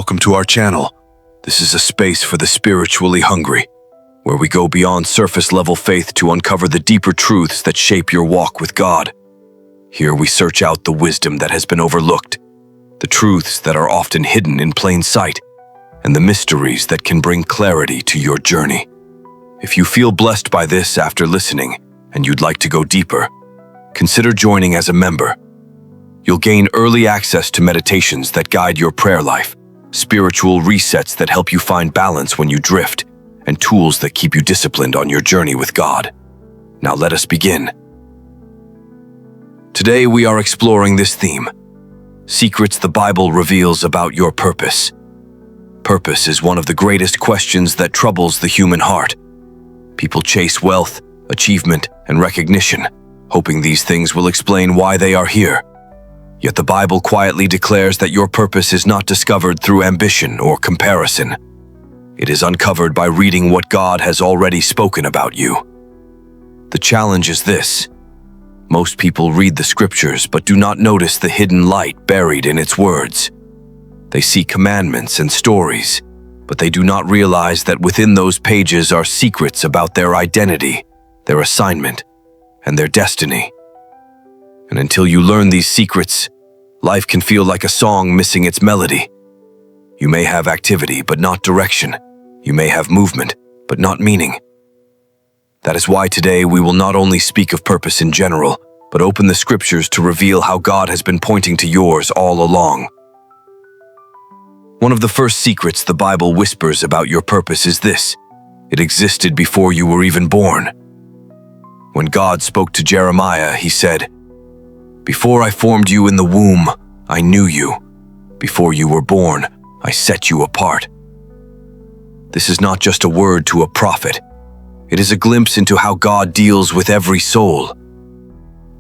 welcome to our channel. This is a space for the spiritually hungry, where we go beyond surface-level faith to uncover the deeper truths that shape your walk with God. Here we search out the wisdom that has been overlooked, the truths that are often hidden in plain sight, and the mysteries that can bring clarity to your journey. If you feel blessed by this after listening and you'd like to go deeper, consider joining as a member. You'll gain early access to meditations that guide your prayer life, spiritual resets that help you find balance when you drift, and tools that keep you disciplined on your journey with God. Now let us begin. Today we are exploring this theme: secrets the Bible reveals about your purpose. Purpose is one of the greatest questions that troubles the human heart. People chase wealth, achievement, and recognition, hoping these things will explain why they are here. Yet the Bible quietly declares that your purpose is not discovered through ambition or comparison. It is uncovered by reading what God has already spoken about you. The challenge is this: most people read the scriptures but do not notice the hidden light buried in its words. They see commandments and stories, but they do not realize that within those pages are secrets about their identity, their assignment, and their destiny. And until you learn these secrets, life can feel like a song missing its melody. You may have activity, but not direction. You may have movement, but not meaning. That is why today we will not only speak of purpose in general, but open the scriptures to reveal how God has been pointing to yours all along. One of the first secrets the Bible whispers about your purpose is this: it existed before you were even born. When God spoke to Jeremiah, he said, "Before I formed you in the womb, I knew you. Before you were born, I set you apart." This is not just a word to a prophet. It is a glimpse into how God deals with every soul.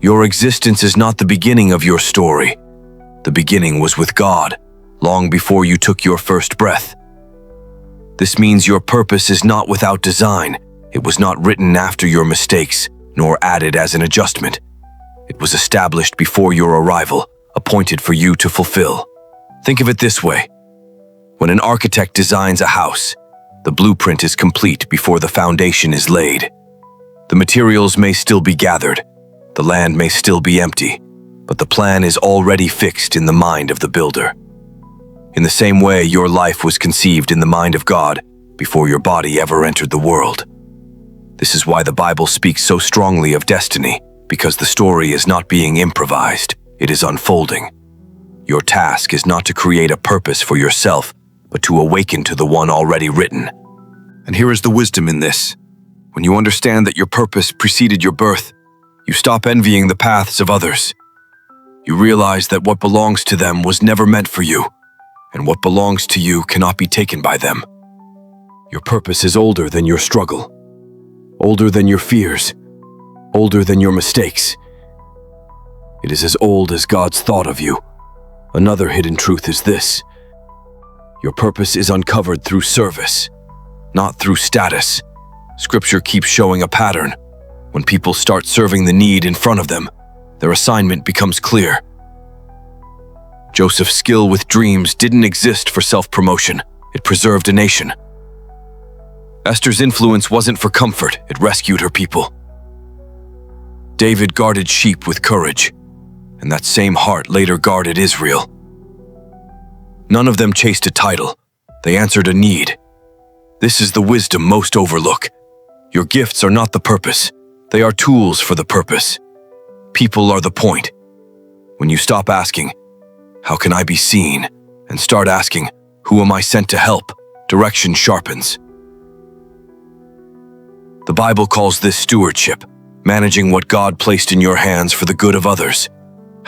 Your existence is not the beginning of your story. The beginning was with God, long before you took your first breath. This means your purpose is not without design. It was not written after your mistakes, nor added as an adjustment. It was established before your arrival, appointed for you to fulfill. Think of it this way: when an architect designs a house, the blueprint is complete before the foundation is laid. The materials may still be gathered, the land may still be empty, but the plan is already fixed in the mind of the builder. In the same way, your life was conceived in the mind of God before your body ever entered the world. This is why the Bible speaks so strongly of destiny, because the story is not being improvised, it is unfolding. Your task is not to create a purpose for yourself, but to awaken to the one already written. And here is the wisdom in this: when you understand that your purpose preceded your birth, you stop envying the paths of others. You realize that what belongs to them was never meant for you, and what belongs to you cannot be taken by them. Your purpose is older than your struggle, older than your fears, older than your mistakes. It is as old as God's thought of you. Another hidden truth is this: your purpose is uncovered through service, not through status. Scripture keeps showing a pattern. When people start serving the need in front of them, their assignment becomes clear. Joseph's skill with dreams didn't exist for self-promotion. It preserved a nation. Esther's influence wasn't for comfort. It rescued her people. David guarded sheep with courage, and that same heart later guarded Israel. None of them chased a title. They answered a need. This is the wisdom most overlook. Your gifts are not the purpose. They are tools for the purpose. People are the point. When you stop asking, "How can I be seen?" and start asking, "Who am I sent to help?" direction sharpens. The Bible calls this stewardship, managing what God placed in your hands for the good of others.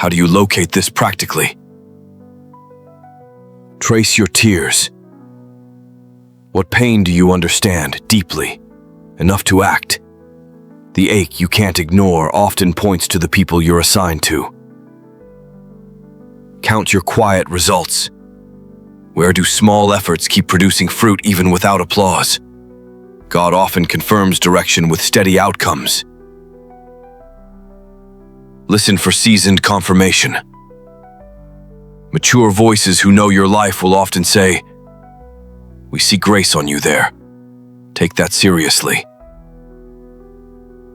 How do you locate this practically? Trace your tears. What pain do you understand deeply, enough to act? The ache you can't ignore often points to the people you're assigned to. Count your quiet results. Where do small efforts keep producing fruit even without applause? God often confirms direction with steady outcomes. Listen for seasoned confirmation. Mature voices who know your life will often say, "We see grace on you there. Take that seriously."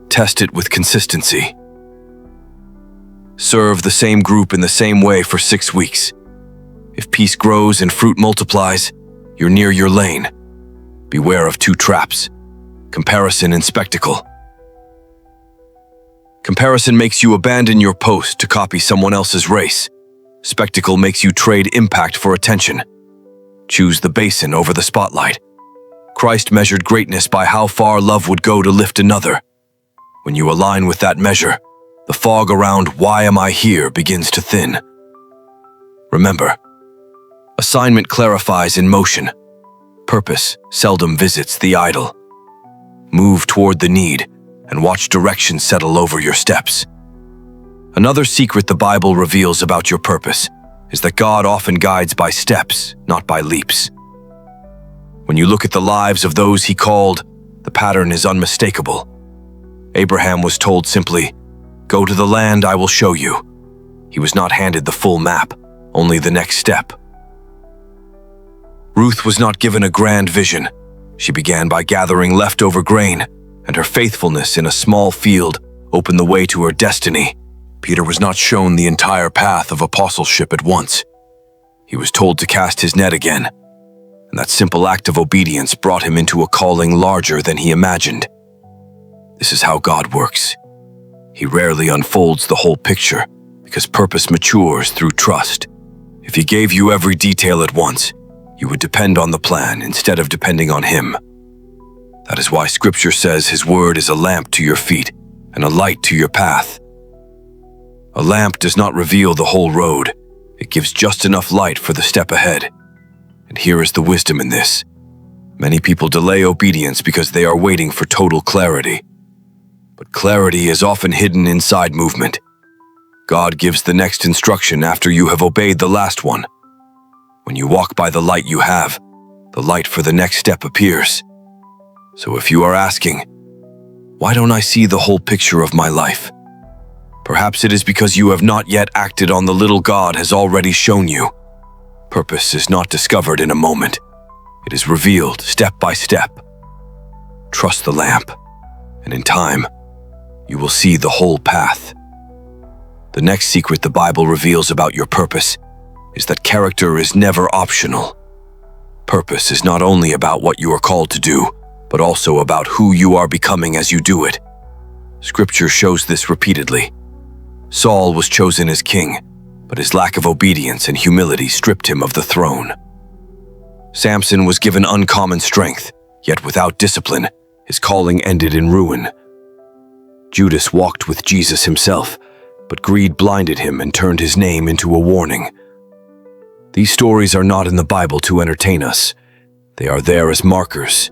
Test it with consistency. Serve the same group in the same way for 6 weeks. If peace grows and fruit multiplies, you're near your lane. Beware of 2 traps: comparison and spectacle. Comparison makes you abandon your post to copy someone else's race. Spectacle makes you trade impact for attention. Choose the basin over the spotlight. Christ measured greatness by how far love would go to lift another. When you align with that measure, the fog around "why am I here" begins to thin. Remember, assignment clarifies in motion. Purpose seldom visits the idle. Move toward the need and watch direction settle over your steps. Another secret the Bible reveals about your purpose is that God often guides by steps, not by leaps. When you look at the lives of those he called, the pattern is unmistakable. Abraham was told simply, "Go to the land I will show you." He was not handed the full map, only the next step. Ruth was not given a grand vision. She began by gathering leftover grain, and her faithfulness in a small field opened the way to her destiny. Peter was not shown the entire path of apostleship at once. He was told to cast his net again, and that simple act of obedience brought him into a calling larger than he imagined. This is how God works. He rarely unfolds the whole picture because purpose matures through trust. If he gave you every detail at once, you would depend on the plan instead of depending on him. That is why Scripture says his word is a lamp to your feet and a light to your path. A lamp does not reveal the whole road. It gives just enough light for the step ahead. And here is the wisdom in this. Many people delay obedience because they are waiting for total clarity. But clarity is often hidden inside movement. God gives the next instruction after you have obeyed the last one. When you walk by the light you have, the light for the next step appears. So if you are asking, "Why don't I see the whole picture of my life?" Perhaps it is because you have not yet acted on the little God has already shown you. Purpose is not discovered in a moment. It is revealed step by step. Trust the lamp, and in time, you will see the whole path. The next secret the Bible reveals about your purpose is that character is never optional. Purpose is not only about what you are called to do, but also about who you are becoming as you do it. Scripture shows this repeatedly. Saul was chosen as king, but his lack of obedience and humility stripped him of the throne. Samson was given uncommon strength, yet without discipline, his calling ended in ruin. Judas walked with Jesus himself, but greed blinded him and turned his name into a warning. These stories are not in the Bible to entertain us. They are there as markers.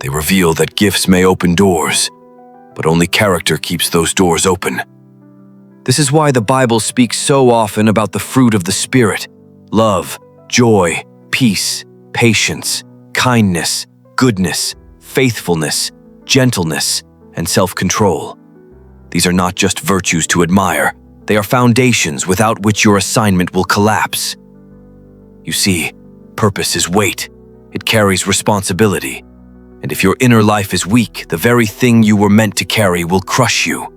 They reveal that gifts may open doors, but only character keeps those doors open. This is why the Bible speaks so often about the fruit of the Spirit: love, joy, peace, patience, kindness, goodness, faithfulness, gentleness, and self-control. These are not just virtues to admire. They are foundations without which your assignment will collapse. You see, purpose is weight. It carries responsibility. And if your inner life is weak, the very thing you were meant to carry will crush you.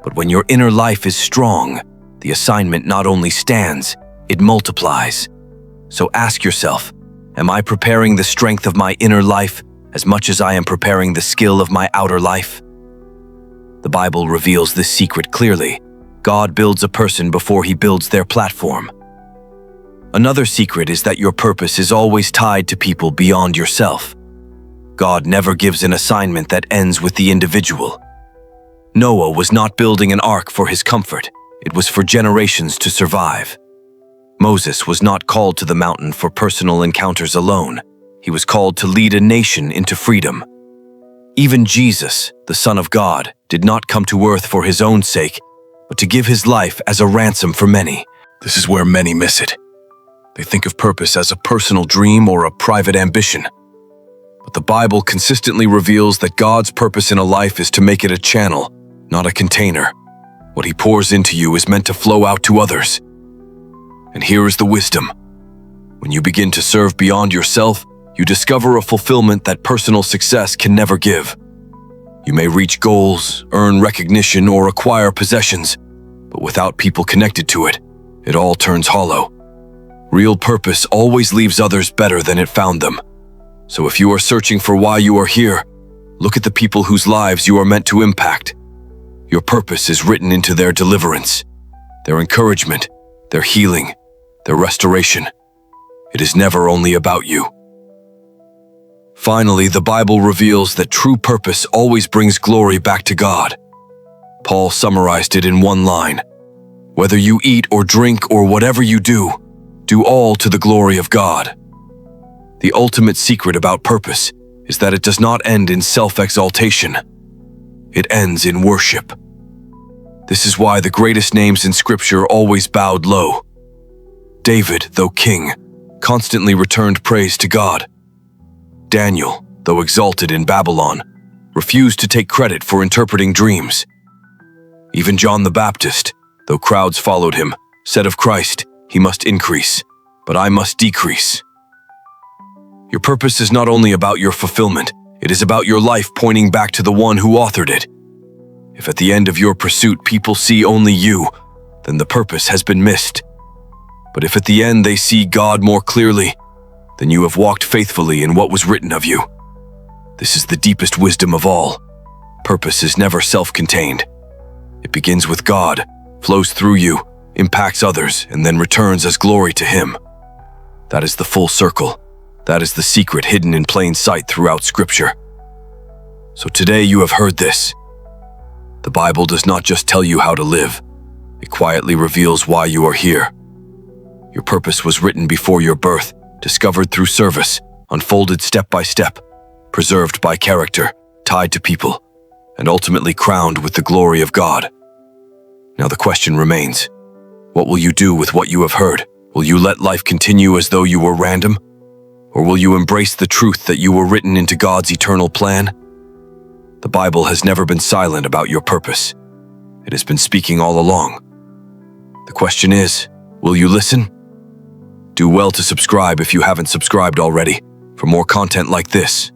But when your inner life is strong, the assignment not only stands, it multiplies. So ask yourself, am I preparing the strength of my inner life as much as I am preparing the skill of my outer life? The Bible reveals this secret clearly. God builds a person before he builds their platform. Another secret is that your purpose is always tied to people beyond yourself. God never gives an assignment that ends with the individual. Noah was not building an ark for his comfort. It was for generations to survive. Moses was not called to the mountain for personal encounters alone. He was called to lead a nation into freedom. Even Jesus, the Son of God, did not come to earth for his own sake, but to give his life as a ransom for many. This is where many miss it. They think of purpose as a personal dream or a private ambition. But the Bible consistently reveals that God's purpose in a life is to make it a channel, not a container. What he pours into you is meant to flow out to others. And here is the wisdom. When you begin to serve beyond yourself, you discover a fulfillment that personal success can never give. You may reach goals, earn recognition, or acquire possessions, but without people connected to it, it all turns hollow. Real purpose always leaves others better than it found them. So if you are searching for why you are here, look at the people whose lives you are meant to impact. Your purpose is written into their deliverance, their encouragement, their healing, their restoration. It is never only about you. Finally, the Bible reveals that true purpose always brings glory back to God. Paul summarized it in one line: "Whether you eat or drink or whatever you do all to the glory of God." The ultimate secret about purpose is that it does not end in self-exaltation. It ends in worship. This is why the greatest names in Scripture always bowed low. David, though king, constantly returned praise to God. Daniel, though exalted in Babylon, refused to take credit for interpreting dreams. Even John the Baptist, though crowds followed him, said of Christ, "He must increase, but I must decrease." Your purpose is not only about your fulfillment, it is about your life pointing back to the one who authored it. If at the end of your pursuit people see only you, then the purpose has been missed. But if at the end they see God more clearly, then you have walked faithfully in what was written of you. This is the deepest wisdom of all. Purpose is never self-contained. It begins with God, flows through you, impacts others, and then returns as glory to Him. That is the full circle. That is the secret hidden in plain sight throughout Scripture. So today you have heard this. The Bible does not just tell you how to live. It quietly reveals why you are here. Your purpose was written before your birth, discovered through service, unfolded step by step, preserved by character, tied to people, and ultimately crowned with the glory of God. Now the question remains, what will you do with what you have heard? Will you let life continue as though you were random? Or will you embrace the truth that you were written into God's eternal plan? The Bible has never been silent about your purpose. It has been speaking all along. The question is, will you listen? Do well to subscribe if you haven't subscribed already for more content like this.